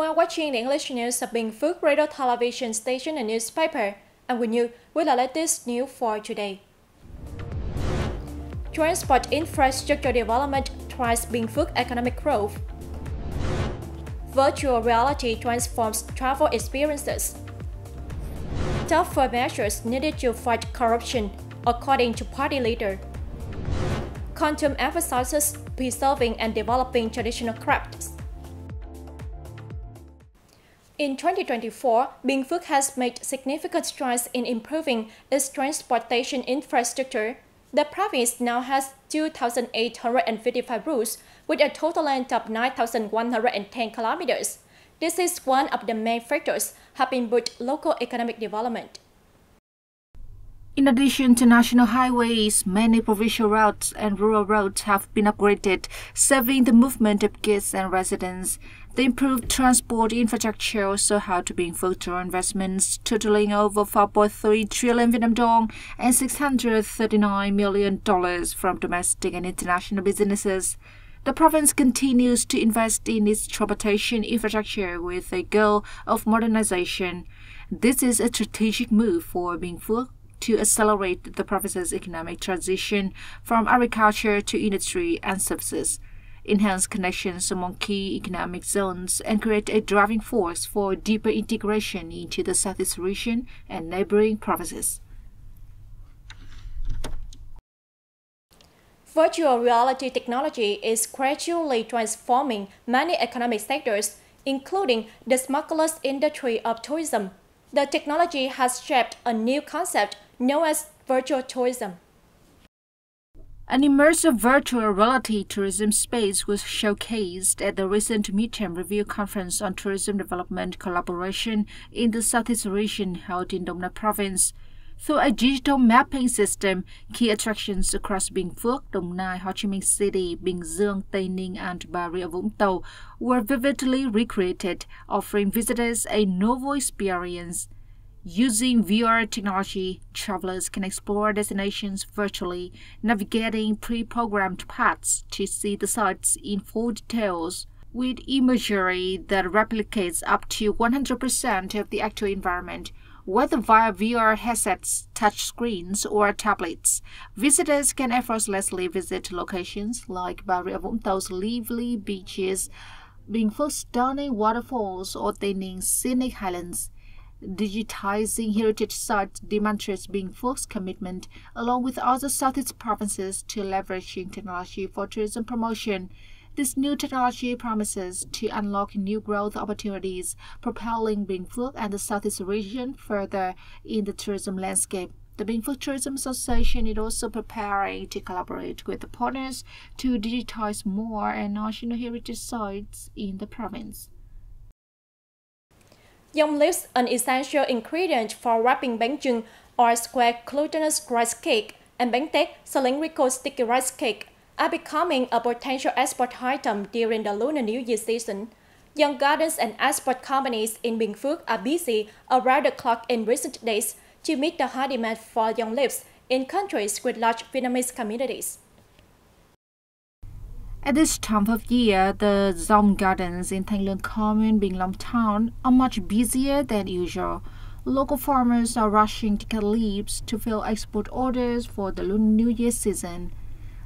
are watching the English news of Bình Phuoc Radio Television Station and Newspaper. I'm with you with the latest news for today. Transport infrastructure development drives Bình Phuoc economic growth. Virtual reality transforms travel experiences. Tougher measures needed to fight corruption, according to party leader. Quantum emphasizes preserving and developing traditional crafts. In 2024, Bình Phuoc has made significant strides in improving its transportation infrastructure. The province now has 2,855 routes with a total length of 9,110 kilometers. This is one of the main factors helping boost local economic development. In addition to national highways, many provincial routes and rural roads have been upgraded, serving the movement of goods and residents. The improved transport infrastructure also helped Binh Phuoc draw investments totaling over 4.3 trillion Vietnam dong and $639 million from domestic and international businesses. The province continues to invest in its transportation infrastructure with a goal of modernization. This is a strategic move for Binh Phuoc to accelerate the province's economic transition from agriculture to industry and services, enhance connections among key economic zones, and create a driving force for deeper integration into the Southeast region and neighboring provinces. Virtual reality technology is gradually transforming many economic sectors, including the smuggler's industry of tourism. The technology has shaped a new concept known as virtual tourism. An immersive virtual reality tourism space was showcased at the recent midterm review conference on tourism development collaboration in the Southeast region held in Đông Nam Province. Through a digital mapping system, key attractions across Binh Phuoc, Đồng Nai, Ho Chi Minh City, Bình Dương, Tây Ninh, and Bà Rịa Vũng Tàu were vividly recreated, offering visitors a novel experience. Using VR technology, travelers can explore destinations virtually, navigating pre-programmed paths to see the sites in full details, with imagery that replicates up to 100% of the actual environment. Whether via VR headsets, touchscreens, or tablets, visitors can effortlessly visit locations like Bà Rịa Vũng Tau's lively beaches, Binh Phuoc's stunning waterfalls, or Tây Ninh scenic highlands. Digitizing heritage sites demonstrates Binh Phuoc's commitment, along with other Southeast provinces, to leveraging technology for tourism promotion. This new technology promises to unlock new growth opportunities, propelling Binh Phuoc and the Southeast region further in the tourism landscape. The Binh Phuoc Tourism Association is also preparing to collaborate with the partners to digitize more and national heritage sites in the province. Young leaves, an essential ingredient for wrapping bánh chưng or square glutinous rice cake, and bánh tét, cylindrical sticky rice cake, are becoming a potential export item during the Lunar New Year season. Young gardens and export companies in Binh Phuoc are busy around the clock in recent days to meet the high demand for young leaves in countries with large Vietnamese communities. At this time of year, the Dom gardens in Thanh Luang Commune, Bình Long Town, are much busier than usual. Local farmers are rushing to cut leaves to fill export orders for the Lunar New Year season.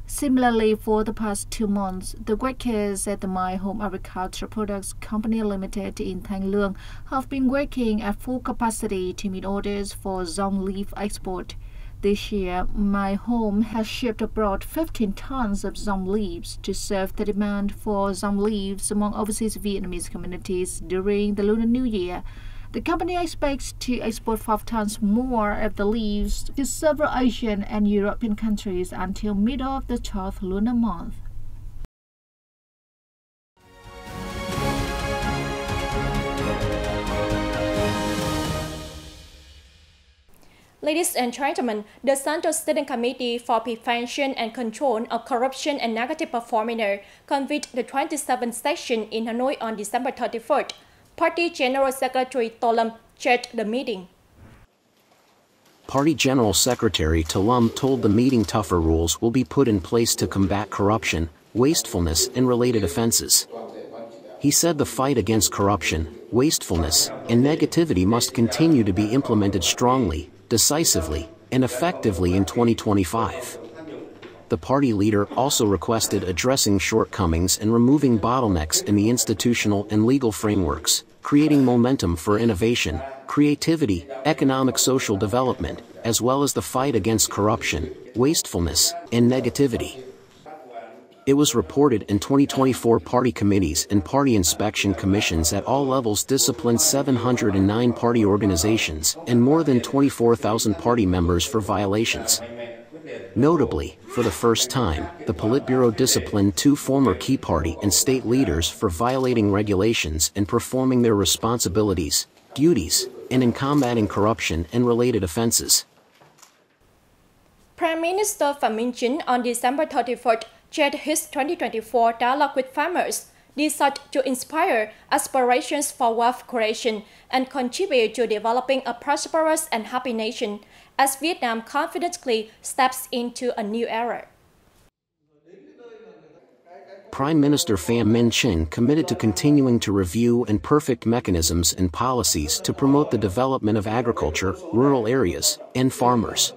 Similarly, for the past 2 months, the workers at the My Home Agriculture Products Company Limited in Thanh Luang have been working at full capacity to meet orders for Dom leaf export. This year, My Home has shipped abroad 15 tons of Dom leaves to serve the demand for Dom leaves among overseas Vietnamese communities during the Lunar New Year. The company expects to export 5 tons more of the leaves to several Asian and European countries until middle of the 12th lunar month. Ladies and gentlemen, the Central Standing Committee for Prevention and Control of Corruption and Negative Performance convened the 27th session in Hanoi on December 31st. Party General Secretary To Lâm chaired the meeting. Party General Secretary To Lâm told the meeting tougher rules will be put in place to combat corruption, wastefulness, and related offenses. He said the fight against corruption, wastefulness, and negativity must continue to be implemented strongly, decisively, and effectively in 2025. The party leader also requested addressing shortcomings and removing bottlenecks in the institutional and legal frameworks, creating momentum for innovation, creativity, economic social development, as well as the fight against corruption, wastefulness, and negativity. It was reported in 2024 party committees and party inspection commissions at all levels disciplined 709 party organizations and more than 24,000 party members for violations. Notably, for the first time, the Politburo disciplined 2 former key party and state leaders for violating regulations and performing their responsibilities, duties, and in combating corruption and related offenses. Prime Minister Phạm Minh Chính on December 31st chaired his 2024 dialogue with farmers, designed to inspire aspirations for wealth creation and contribute to developing a prosperous and happy nation, as Vietnam confidently steps into a new era. Prime Minister Phạm Minh Chính committed to continuing to review and perfect mechanisms and policies to promote the development of agriculture, rural areas, and farmers.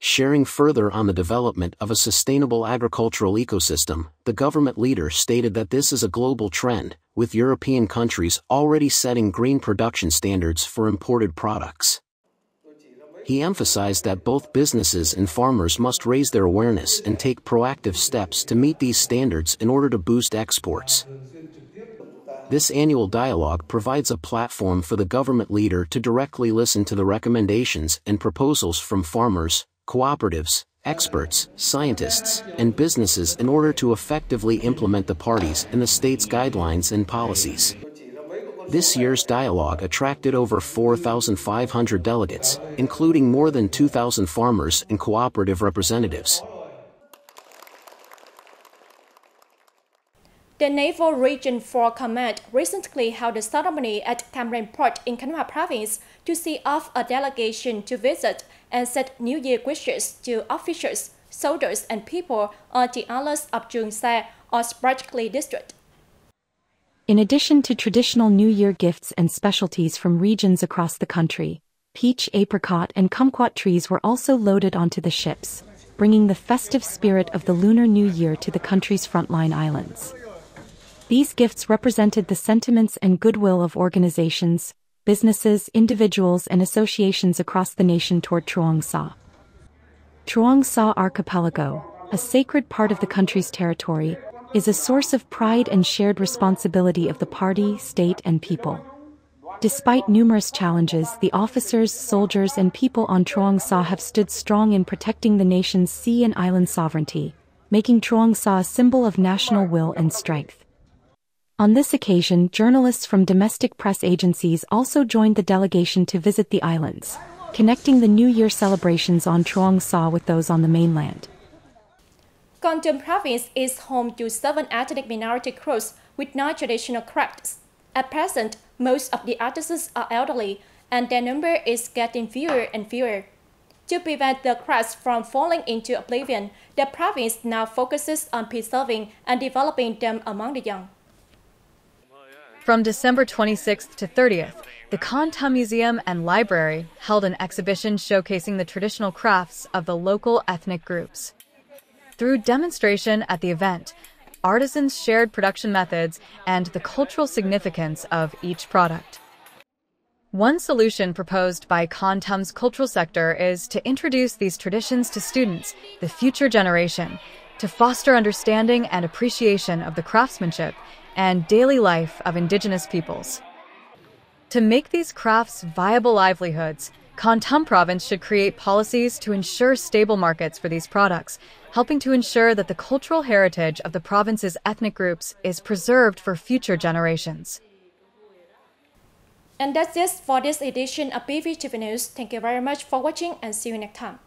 Sharing further on the development of a sustainable agricultural ecosystem, the government leader stated that this is a global trend, with European countries already setting green production standards for imported products. He emphasized that both businesses and farmers must raise their awareness and take proactive steps to meet these standards in order to boost exports. This annual dialogue provides a platform for the government leader to directly listen to the recommendations and proposals from farmers, cooperatives, experts, scientists, and businesses in order to effectively implement the party's and the state's guidelines and policies. This year's dialogue attracted over 4,500 delegates, including more than 2,000 farmers and cooperative representatives. The Naval Region 4 Command recently held a ceremony at Cam Ranh Port in Khánh Hòa Province to see off a delegation to visit and set New Year wishes to officers, soldiers, and people on the islands of Trường Sa or Spratly district. In addition to traditional New Year gifts and specialties from regions across the country, peach, apricot, and kumquat trees were also loaded onto the ships, bringing the festive spirit of the Lunar New Year to the country's frontline islands. These gifts represented the sentiments and goodwill of organizations, businesses, individuals, and associations across the nation toward Truong Sa. Truong Sa Archipelago, a sacred part of the country's territory, is a source of pride and shared responsibility of the party, state, and people. Despite numerous challenges, the officers, soldiers, and people on Truong Sa have stood strong in protecting the nation's sea and island sovereignty, making Truong Sa a symbol of national will and strength. On this occasion, journalists from domestic press agencies also joined the delegation to visit the islands, connecting the New Year celebrations on Truong Sa with those on the mainland. Con Tum Province is home to 7 ethnic minority groups with non-traditional crafts. At present, most of the artisans are elderly, and their number is getting fewer and fewer. To prevent the crafts from falling into oblivion, the province now focuses on preserving and developing them among the young. From December 26th to 30th, the Con Tum Museum and Library held an exhibition showcasing the traditional crafts of the local ethnic groups. Through demonstration at the event, artisans shared production methods and the cultural significance of each product. One solution proposed by Con Tum's cultural sector is to introduce these traditions to students, the future generation, to foster understanding and appreciation of the craftsmanship and daily life of indigenous peoples. To make these crafts viable livelihoods, Con Tum Province should create policies to ensure stable markets for these products, helping to ensure that the cultural heritage of the province's ethnic groups is preserved for future generations. And that's it for this edition of BPTV News. Thank you very much for watching and see you next time.